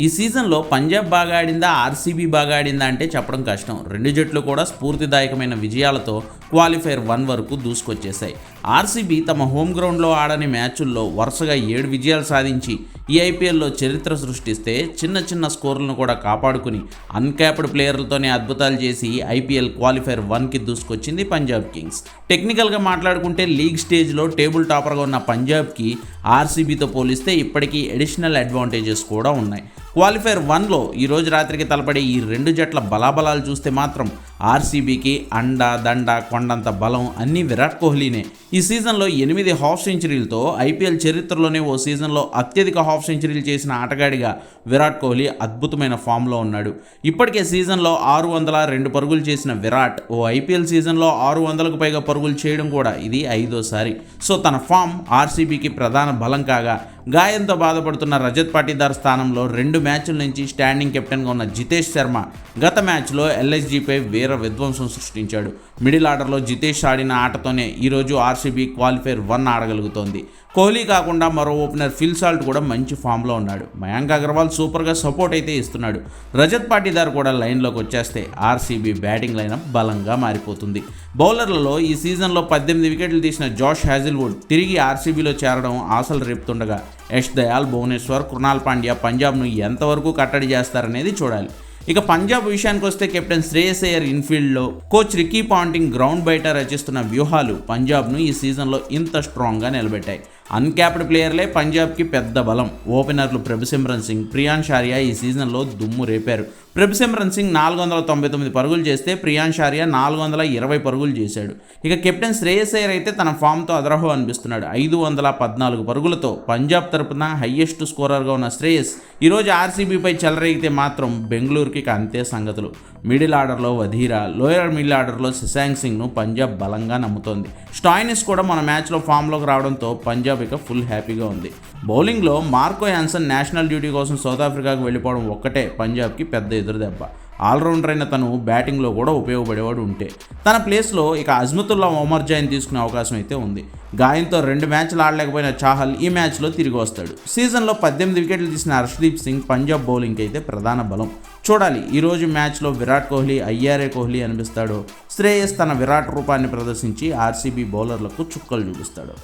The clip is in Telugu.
ఈ సీజన్లో పంజాబ్ బాగా ఆడిందా, ఆర్సీబీ బాగా ఆడిందా అంటే చెప్పడం కష్టం. రెండు జట్లు కూడా స్ఫూర్తిదాయకమైన విజయాలతో క్వాలిఫైర్ 1 వరకు దూసుకొచ్చేశాయి. ఆర్సీబీ తమ హోమ్ గ్రౌండ్లో ఆడని మ్యాచుల్లో వరుసగా 7 విజయాలు సాధించి ఈ ఐపీఎల్లో చరిత్ర సృష్టిస్తే, చిన్న చిన్న స్కోర్లను కూడా కాపాడుకుని అన్క్యాప్డ్ ప్లేయర్లతోనే అద్భుతాలు చేసి ఐపీఎల్ క్వాలిఫైర్ 1కి దూసుకొచ్చింది పంజాబ్ కింగ్స్. టెక్నికల్గా మాట్లాడుకుంటే లీగ్ స్టేజ్లో టేబుల్ టాపర్గా ఉన్న పంజాబ్కి ఆర్సీబీతో పోలిస్తే ఇప్పటికీ అడిషనల్ అడ్వాంటేజెస్ కూడా ఉన్నాయి. క్వాలిఫైర్ 1లో ఈరోజు రాత్రికి తలపడే ఈ రెండు జట్ల బలాబలాలు చూస్తే మాత్రం ఆర్సీబీకి అండ దండ కొండంత బలం అన్నీ విరాట్ కోహ్లీనే. ఈ సీజన్లో 8 హాఫ్ సెంచరీలతో ఐపీఎల్ చరిత్రలోనే ఓ సీజన్లో అత్యధిక హాఫ్ సెంచరీలు చేసిన ఆటగాడిగా విరాట్ కోహ్లీ అద్భుతమైన ఫామ్లో ఉన్నాడు. ఇప్పటికే సీజన్లో 602 పరుగులు చేసిన విరాట్ ఓ ఐపీఎల్ సీజన్లో 600కు పైగా పరుగులు చేయడం కూడా ఇది 5వ సారి. సో తన ఫామ్ ఆర్సీబీకి ప్రధాన బలం కాగా, గాయంతో బాధపడుతున్న రజత్ పాటీదార్ స్థానంలో 2 మ్యాచ్ల నుంచి స్టాండింగ్ కెప్టెన్గా ఉన్న జితేష్ శర్మ గత మ్యాచ్లో ఎల్ఎస్జీపై వీర విధ్వంసం సృష్టించాడు. మిడిల్ ఆర్డర్లో జితేష్ ఆడిన ఆటతోనే ఈరోజు ఆర్సీబీ క్వాలిఫైర్ 1 ఆడగలుగుతోంది. కోహ్లీ కాకుండా మరో ఓపెనర్ ఫిల్ సాల్ట్ కూడా మంచి ఫామ్లో ఉన్నాడు. మయాంక్ అగర్వాల్ సూపర్గా సపోర్ట్ అయితే ఇస్తున్నాడు. రజత్ పాటీదార్ కూడా లైన్లోకి వచ్చేస్తే ఆర్సీబీ బ్యాటింగ్ లైనప్ బలంగా మారిపోతుంది. బౌలర్లలో ఈ సీజన్లో 18 వికెట్లు తీసిన జోష్ హ్యాజిల్వుడ్ తిరిగి ఆర్సీబీలో చేరడం ఆశలు రేపుతుండగా, యష్ దయాల్, భువనేశ్వర్, కృణాల్ పాండ్యా పంజాబ్ను ఎంతవరకు కట్టడి చేస్తారనేది చూడాలి. ఇక పంజాబ్ విషయానికి వస్తే కెప్టెన్ శ్రేయస్ అయ్యర్ ఇన్ఫీల్డ్లో, కోచ్ రికీ పాంటింగ్ గ్రౌండ్ బయట రచిస్తున్న వ్యూహాలు పంజాబ్ను ఈ సీజన్లో ఇంత స్ట్రాంగ్గా నిలబెట్టాయి. అన్క్యాప్డ్ ప్లేయర్లే పంజాబ్కి పెద్ద బలం. ఓపెనర్లు ప్రభసిమ్రన్ సింగ్, ప్రియాన్స్ ఆర్యా ఈ సీజన్లో దుమ్ము రేపారు. ప్రభసిమ్రన్ సింగ్ 499 పరుగులు చేస్తే ప్రియాన్స్ ఆర్యా 420 పరుగులు చేశాడు. ఇక కెప్టెన్ శ్రేయస్ అయ్యర్ అయితే తన ఫామ్తో అదరహో అనిపిస్తున్నాడు. 514 పరుగులతో పంజాబ్ తరపున హయ్యెస్ట్ స్కోరర్గా ఉన్న శ్రేయస్ ఈరోజు ఆర్సీబీపై చెలరేగితే మాత్రం బెంగళూరుకి అంతే సంగతులు. మిడిల్ ఆర్డర్లో వధీరా, లోయర్ మిడిల్ ఆర్డర్లో శశాంక్ సింగ్ను పంజాబ్ బలంగా నమ్ముతోంది. స్టాయినిస్ కూడా మన మ్యాచ్లో ఫామ్లోకి రావడంతో పంజాబ్ ఇక ఫుల్ హ్యాపీగా ఉంది. బౌలింగ్లో మార్కో యాన్సన్ నేషనల్ డ్యూటీ కోసం సౌత్ ఆఫ్రికాకు వెళ్ళిపోవడం ఒక్కటే పంజాబ్కి పెద్ద ఎదురుదెబ్బ. ఆల్రౌండర్ అయిన తను బ్యాటింగ్లో కూడా ఉపయోగపడేవాడు ఉంటే, తన ప్లేస్లో ఇక అజ్మతుల్లా ఒమర్ జాయిన్ తీసుకునే అవకాశం అయితే ఉంది. గాయంతో 2 మ్యాచ్లు ఆడలేకపోయిన చాహల్ ఈ మ్యాచ్లో తిరిగి వస్తాడు. సీజన్లో 18 వికెట్లు తీసిన హర్షదీప్ సింగ్ పంజాబ్ బౌలింగ్కి అయితే ప్రధాన బలం. చూడాలి ఈరోజు మ్యాచ్లో విరాట్ కోహ్లీ అయ్యారే కోహ్లీ అనిపిస్తాడో, శ్రేయస్ తన విరాట్ రూపాన్ని ప్రదర్శించి ఆర్సీబీ బౌలర్లకు చుక్కలు చూపిస్తాడు.